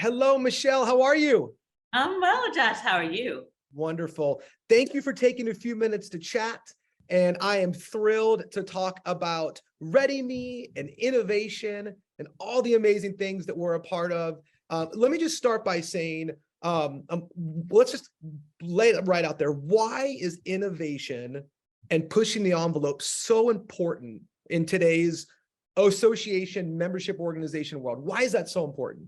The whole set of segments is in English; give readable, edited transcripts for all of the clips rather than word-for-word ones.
Hello, Michelle. How are you? I'm well, Josh. How are you? Wonderful. Thank you for taking a few minutes to chat. And I am thrilled to talk about ReadyMe and innovation and all the amazing things that we're a part of. Let me just start by saying, let's just lay it right out there. Why is innovation and pushing the envelope so important in today's association membership organization world? Why is that so important?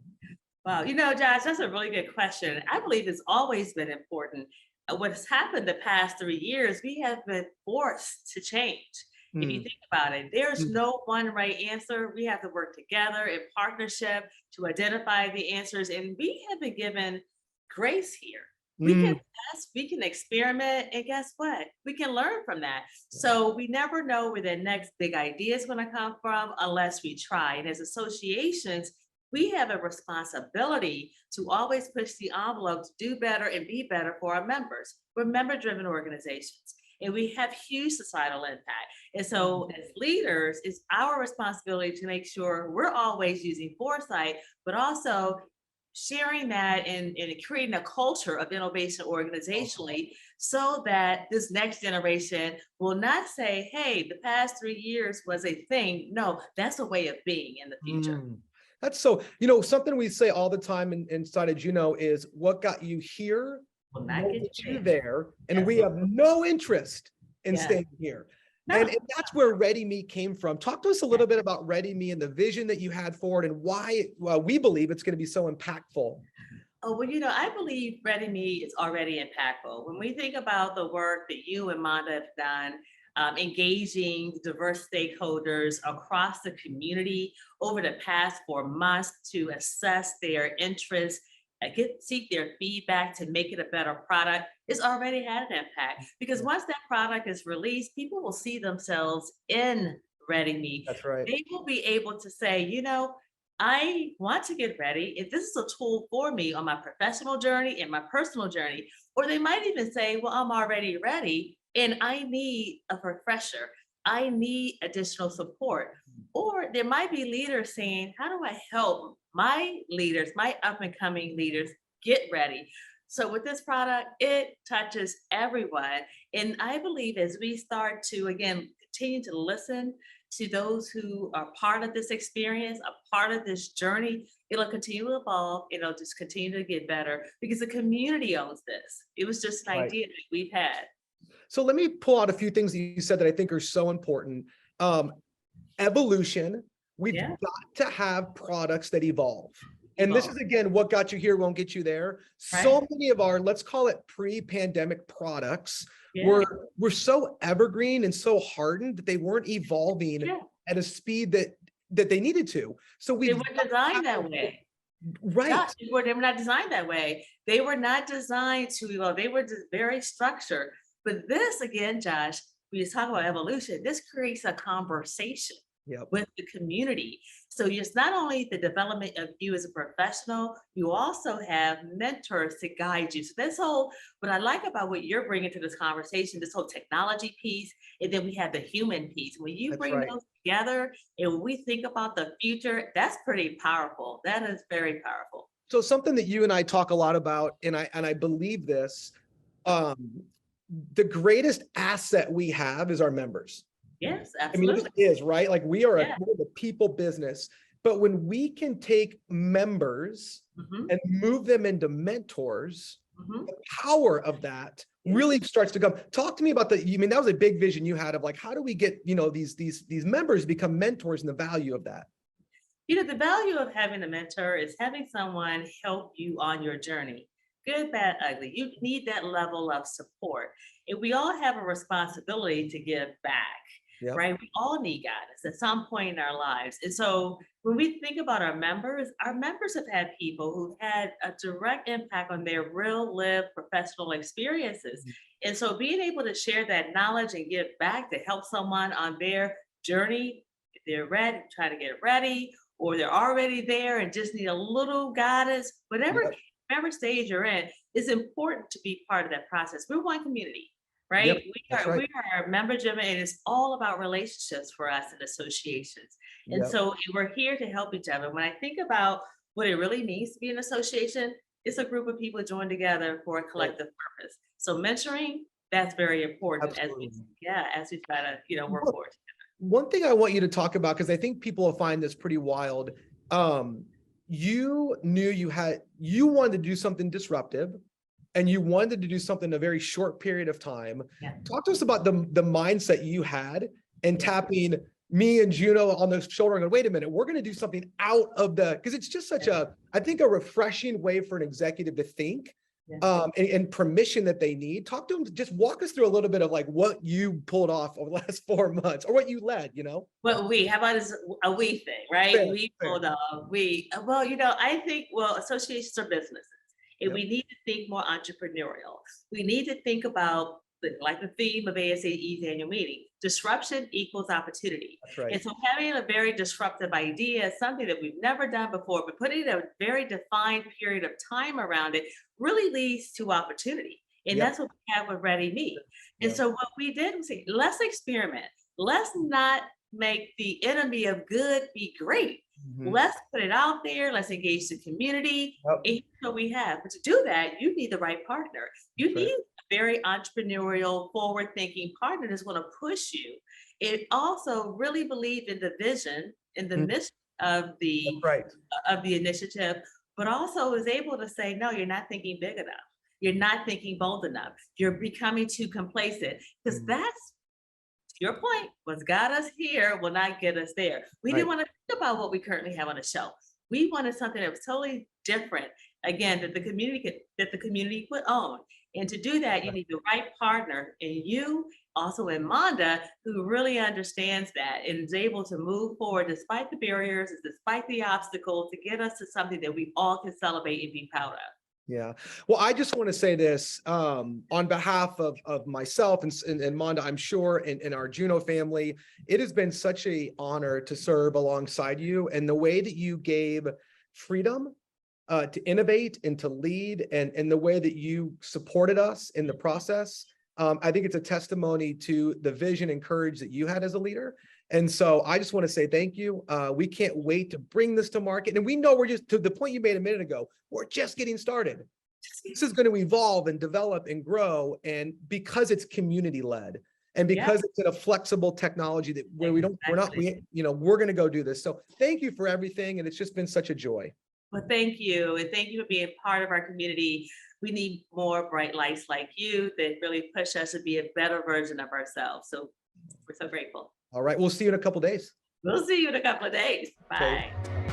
Wow, Josh, that's a really good question. I believe it's always been important. What has happened the past 3 years, we have been forced to change. If you Mm, think about it, there's mm, no one right answer. We have to work together in partnership to identify the answers, and we have been given grace here. We can mm. test, we can experiment, and guess what? We can learn from that. So we never know where the next big idea is going to come from unless we try. And as associations, we have a responsibility to always push the envelope to do better and be better for our members. We're member-driven organizations, and we have huge societal impact. And so as leaders, it's our responsibility to make sure we're always using foresight, but also sharing that and creating a culture of innovation organizationally so that this next generation will not say, hey, the past 3 years was a thing. No, that's a way of being in the future. Mm. That's so, something we say all the time inside of Juno is what got you here Will not won't get get you you there. there. And Yes. we have no interest in Yes. staying here. And, No. and that's where ReadyMe came from. Talk to us a little bit about ReadyMe and the vision that you had for it and why we believe it's going to be so impactful. Oh, well, I believe ReadyMe is already impactful. When we think about the work that you and Monda have done, engaging diverse stakeholders across the community over the past 4 months to assess their interests, seek their feedback to make it a better product, it's already had an impact. Because once that product is released, people will see themselves in ReadyMe. That's right. They will be able to say, I want to get ready. If this is a tool for me on my professional journey and my personal journey, or they might even say, well, I'm already ready and I need a refresher. I need additional support. Or there might be leaders saying, how do I help my leaders, my up and coming leaders get ready? So with this product, it touches everyone. And I believe as we start to, again, continue to listen to those who are part of this experience, a part of this journey, it'll continue to evolve. It'll just continue to get better because the community owns this. It was just an Right. idea that we've had. So let me pull out a few things that you said that I think are so important. Evolution. We've Yeah. got to have products that evolve. And this Evolve. is, again, what got you here won't get you there. So Right. many of our, let's call it pre-pandemic products, Yeah. were so evergreen and so hardened that they weren't evolving Yeah. at a speed that they needed to. So They we've were designed that way. right. Josh, they were not designed that way. They were not designed to evolve. They were just very structured. But this, again, Josh, we just talk about evolution. This creates a conversation Yep. with the community. So it's not only the development of you as a professional, you also have mentors to guide you. So what I like about what you're bringing to this conversation, this whole technology piece, and then we have the human piece. When you That's bring right. those together and when we think about the future, that's pretty powerful. That is very powerful. So something that you and I talk a lot about, and I believe this, um, the greatest asset we have is our members. Yes, I mean, it absolutely. just is, right? Like we're Yeah. the people business. But when we can take members Mhm, and move them into mentors, mhm. the power of that Yeah. really starts to come. Talk to me about that was a big vision you had of like, how do we get, these members become mentors and the value of that? The value of having a mentor is having someone help you on your journey. Good, bad, ugly. You need that level of support. And we all have a responsibility to give back, Yep. right? We all need guidance at some point in our lives. And so when we think about our members have had people who've had a direct impact on their real lived professional experiences. And so being able to share that knowledge and give back to help someone on their journey, if they're ready, try to get ready, or they're already there and just need a little guidance, Yep. whatever stage you're in, it's important to be part of that process. We're one community, right? Yep. That's right. We are member driven, and it's all about relationships for us in associations. And Yep. so we're here to help each other. When I think about what it really means to be an association. It's a group of people joined together for a collective purpose. So mentoring, that's very important as we, Absolutely. yeah, as we try to, work One forward. one thing I want you to talk about, because I think people will find this pretty wild. You knew you wanted to do something disruptive, and you wanted to do something in a very short period of time. Yeah. Talk to us about the mindset you had and tapping me and Juno on the shoulder and going, wait a minute, we're going to do something out of because it's just such I think a refreshing way for an executive to think. Yeah. And permission that they need. Talk to them, just walk us through a little bit of like what you pulled off over the last 4 months, or what you led, Well, how about this a we thing, right? Fair, We fair. pulled off, well, I think, associations are businesses, and Yep. we need to think more entrepreneurial. We need to think about, like the theme of ASAE's annual meeting, disruption equals opportunity. That's right. And so having a very disruptive idea, something that we've never done before, but putting a very defined period of time around it really leads to opportunity. And Yep. that's what we have with ReadyMe. And Yeah. so what we did was say, let's experiment. Let's not make the enemy of good be great. Mhm. Let's put it out there. Let's engage the community. Yep. And here's what we have. But to do that, you need the right partner. You That's right. need a very entrepreneurial, forward-thinking partner that's going to push you. It also really believed in the vision and the Mhm. mission of That's right. the initiative, but also is able to say, no, you're not thinking big enough. You're not thinking bold enough. You're becoming too complacent. Because Mhm. that's, to your point, what's got us here will not get us there. We Right. didn't want to think about what we currently have on the shelf. We wanted something that was totally different. Again, that the community could own. And to do that, you need the right partner in you, also in Monda, who really understands that and is able to move forward despite the barriers, despite the obstacles, to get us to something that we all can celebrate and be proud of. Yeah. Well, I just want to say this on behalf of myself and Monda, I'm sure, and our Juno family. It has been such an honor to serve alongside you, and the way that you gave freedom to innovate and to lead, and the way that you supported us in the process. I think it's a testimony to the vision and courage that you had as a leader. And so I just want to say thank you. We can't wait to bring this to market. And we know we're just, to the point you made a minute ago, we're just getting started. This is going to evolve and develop and grow. And because it's community led, and because it's in a flexible technology that where we're going to go do this. So thank you for everything. And it's just been such a joy. Well, thank you. And thank you for being part of our community. We need more bright lights like you that really push us to be a better version of ourselves. So we're so grateful. All right. We'll see you in a couple of days. We'll see you in a couple of days. Okay. Bye.